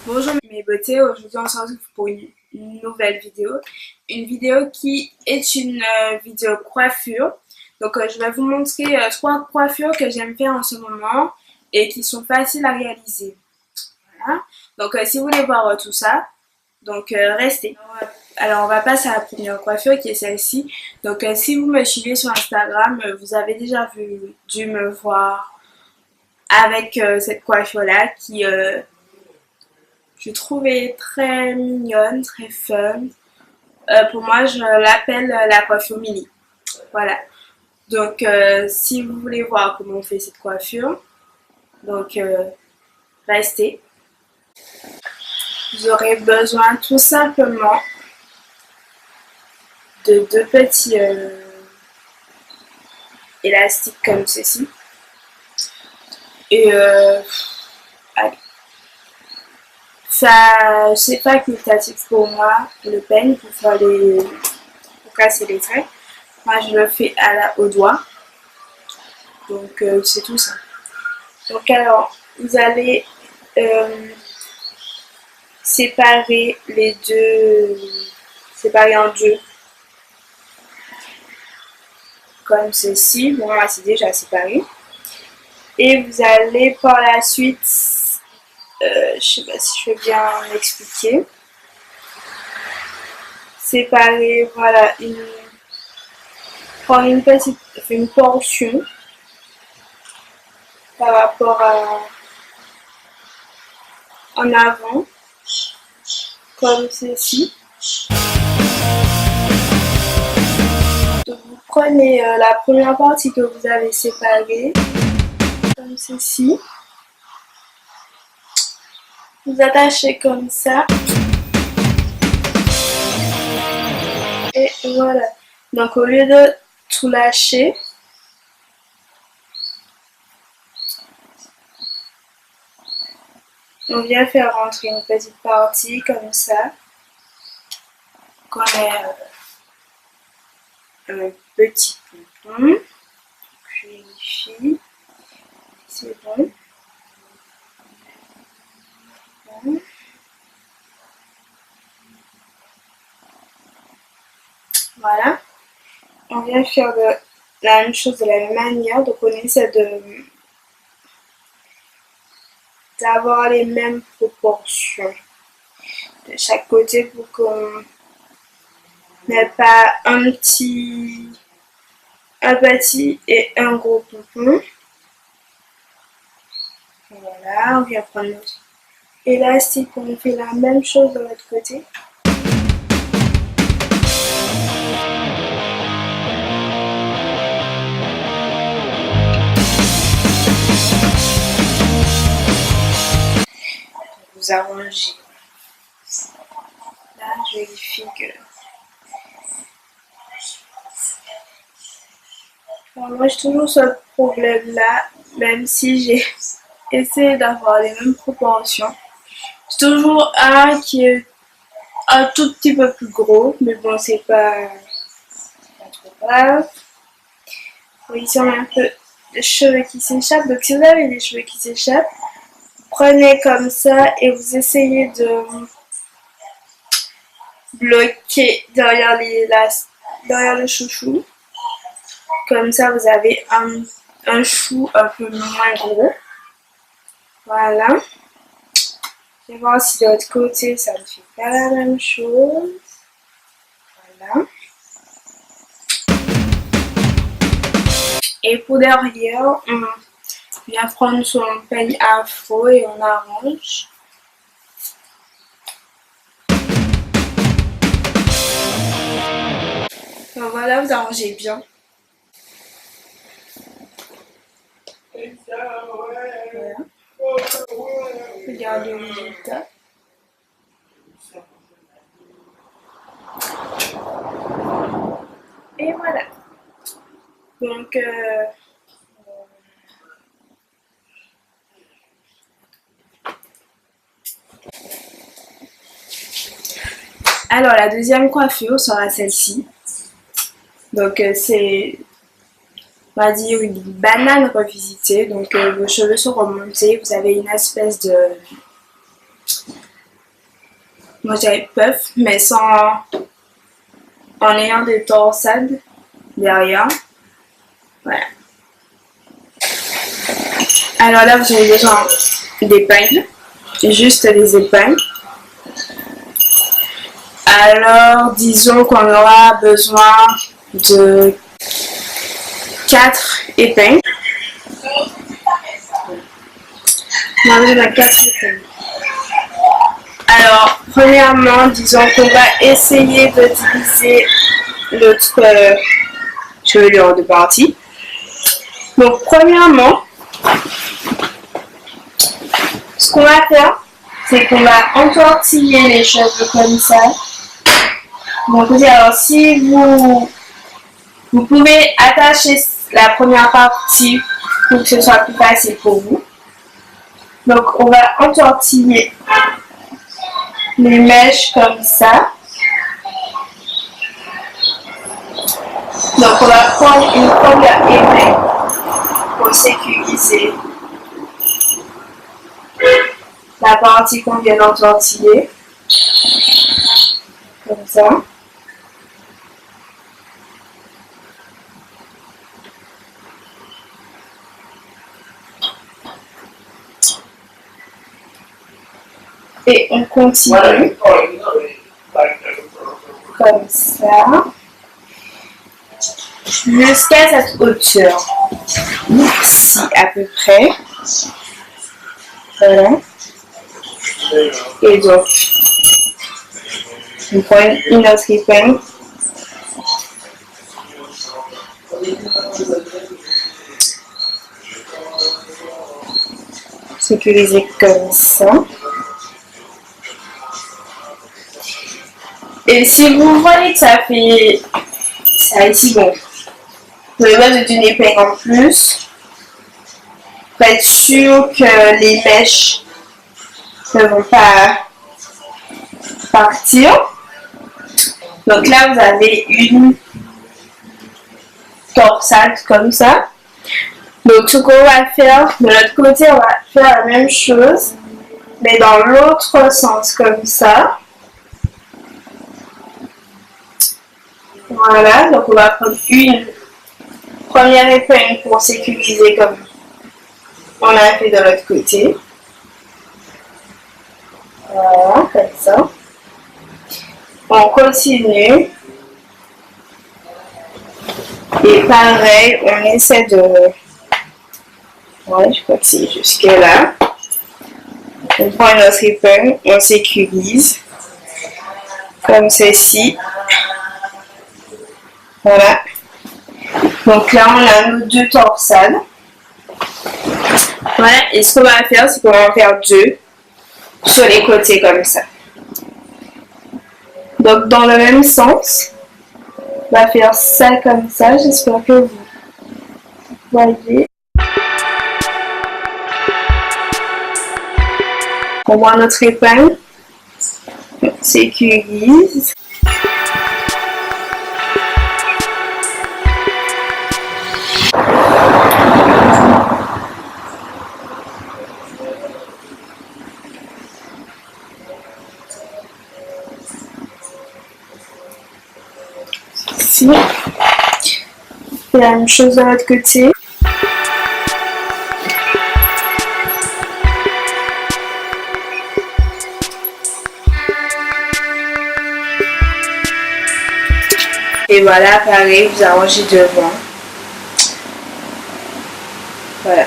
Bonjour mes beautés, aujourd'hui on se retrouve pour une nouvelle vidéo. Une vidéo qui est une vidéo coiffure. Donc je vais vous montrer 3 coiffures que j'aime faire en ce moment et qui sont faciles à réaliser. Voilà. Donc si vous voulez voir tout ça, donc restez. Alors on va passer à la première coiffure qui est celle-ci. Donc si vous me suivez sur Instagram, vous avez déjà dû me voir avec cette coiffure là qui je trouvais très mignonne, très fun. Pour moi, je l'appelle la coiffure mini. Voilà. Donc, si vous voulez voir comment on fait cette coiffure, donc restez. Vous aurez besoin tout simplement de 2 petits élastiques comme ceci. Et allez. Ça, c'est facultatif pour moi, le peigne pour casser les traits. Moi, je le fais au doigt. Donc, c'est tout ça. Donc, alors, vous allez séparer en deux. Comme ceci. Bon, moi, c'est déjà séparé. Et vous allez par la suite, je ne sais pas si je vais bien m'expliquer. Séparer, voilà, prendre une portion par rapport en avant, comme ceci. Donc vous prenez la première partie que vous avez séparée, comme ceci. Vous attachez comme ça. Et voilà. Donc au lieu de tout lâcher, on vient faire rentrer une petite partie comme ça. Qu'on ait un petit pompon. Je vérifie. C'est bon. Voilà. On vient faire la même chose de la même manière. Donc on essaie d'avoir les mêmes proportions de chaque côté pour qu'on n'ait pas un petit et un gros pompon. Voilà, on vient prendre notre élastique, on fait la même chose de l'autre côté. Vous arrangez. Là, je vérifie que... Alors, moi, j'ai toujours ce problème-là, même si j'ai essayé d'avoir les mêmes proportions. C'est toujours un qui est un tout petit peu plus gros, mais bon, c'est pas trop grave. Ici, on a un peu de cheveux qui s'échappent. Donc, si vous avez des cheveux qui s'échappent, prenez comme ça et vous essayez de bloquer derrière le chouchou. Comme ça, vous avez un chou un peu moins gros. Voilà. Je vais voir si de l'autre côté, ça ne fait pas la même chose. Voilà. Et pour derrière, on vient prendre son peigne afro et on arrange. Donc voilà, vous arrangez bien. Voilà. Regardez le résultat. Et voilà. Donc, alors la deuxième coiffure sera celle-ci. Donc c'est, on va dire, une banane revisitée. Donc vos cheveux sont remontés, vous avez une espèce moi je dirais puff, mais en ayant des torsades derrière. Voilà. Alors là, vous avez besoin d'épingles, juste des épingles. Alors, disons qu'on aura besoin de 4 épingles. On a besoin de 4 épingles. Alors, premièrement, disons qu'on va essayer de diviser notre chevelure en deux parties. Donc, premièrement, ce qu'on va faire, c'est qu'on va entortiller les cheveux comme ça. Donc, alors, si vous pouvez attacher la première partie pour que ce soit plus facile pour vous. Donc, on va entortiller les mèches comme ça. Donc, on va prendre une première épingle pour sécuriser la partie qu'on vient d'entortiller. Comme ça. Et on continue comme ça jusqu'à cette hauteur, ici à peu près. Voilà. Et donc, on prend une autre épingle. Sécuriser comme ça. Et si vous voyez que ça fait ça ici, bon, vous avez besoin d'une épingle en plus pour être sûr que les mèches ne vont pas partir. Donc là, vous avez une torsade comme ça. Donc ce qu'on va faire, de l'autre côté, on va faire la même chose, mais dans l'autre sens comme ça. Voilà, donc on va prendre une première épingle pour sécuriser comme on a fait de l'autre côté. Voilà, comme ça. On continue. Et pareil, on essaie de... Ouais, je crois que c'est jusque là. On prend notre épingle, on sécurise. Comme ceci. Voilà. Donc là, on a nos deux torsades. Voilà. Et ce qu'on va faire, c'est qu'on va en faire deux sur les côtés comme ça. Donc dans le même sens, on va faire ça comme ça. J'espère que vous voyez. On prend notre épingle, on sécurise. Ici. Et la même chose de l'autre côté. Et voilà, pareil, vous arrangez devant. Voilà.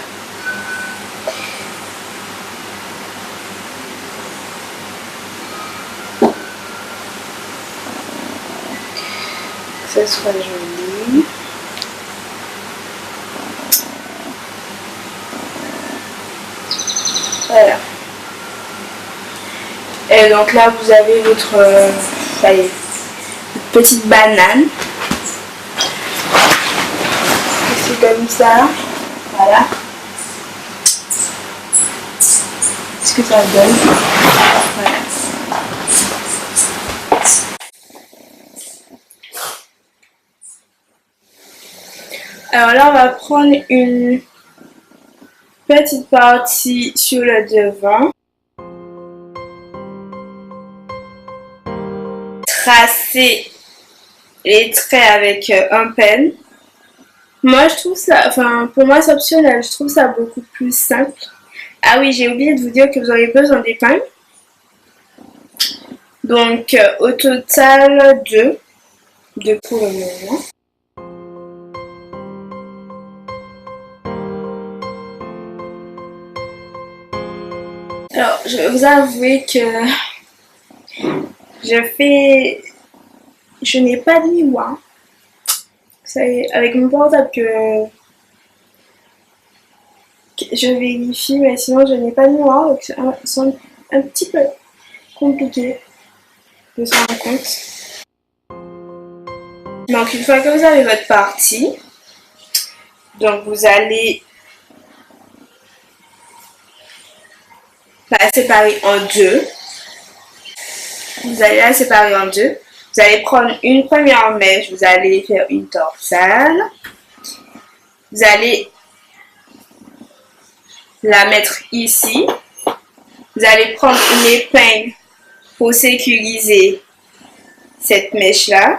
Que ce soit joli. Voilà. Et donc là, vous avez votre petite banane. C'est comme ça. Voilà. Ce que ça donne. Voilà. Alors là, on va prendre une petite partie sur le devant. tracer les traits avec un pen. Moi je trouve ça, enfin pour moi c'est optionnel, je trouve ça beaucoup plus simple. Ah oui, j'ai oublié de vous dire que vous aurez besoin d'épingles. Donc au total deux pour le moment. Alors je vais vous avouer que je n'ai pas de miroir. C'est avec mon portable que je vérifie, mais sinon je n'ai pas de miroir, donc c'est un petit peu compliqué de s'en rendre compte. Donc une fois que vous avez votre partie, donc vous allez la séparer en deux. Vous allez la séparer en deux. Vous allez prendre une première mèche, vous allez faire une torsade. Vous allez la mettre ici. Vous allez prendre une épingle pour sécuriser cette mèche-là.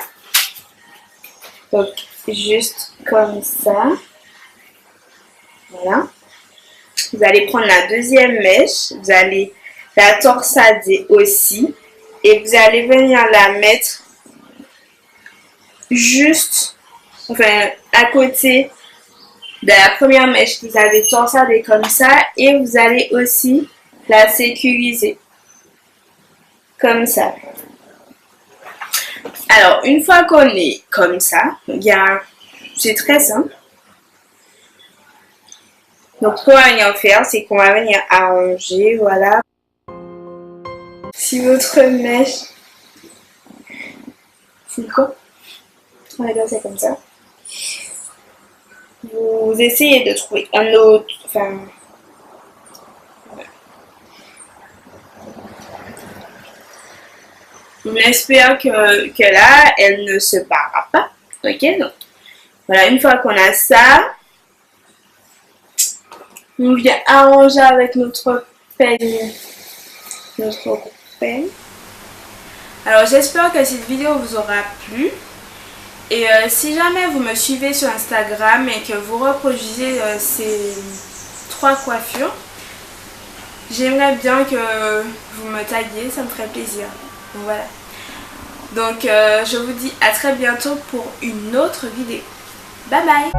Donc, juste comme ça. Voilà. Vous allez prendre la deuxième mèche. Vous allez la torsader aussi. Et vous allez venir la mettre juste, enfin, à côté de la première mèche que vous avez torsadée comme ça. Et vous allez aussi la sécuriser comme ça. Alors, une fois qu'on est comme ça, c'est très simple. Donc, ce qu'on va venir faire, c'est qu'on va venir arranger, voilà. Si votre mèche, c'est quoi? On va dire c'est comme ça. Vous essayez de trouver un autre, enfin, on espère que là, elle ne se barra pas. Ok, donc voilà, une fois qu'on a ça, on vient arranger avec notre peigne. Alors j'espère que cette vidéo vous aura plu. Et si jamais vous me suivez sur Instagram et que vous reproduisez ces 3 coiffures, j'aimerais bien que vous me taguiez, ça me ferait plaisir. Donc voilà. Donc je vous dis à très bientôt pour une autre vidéo. Bye bye!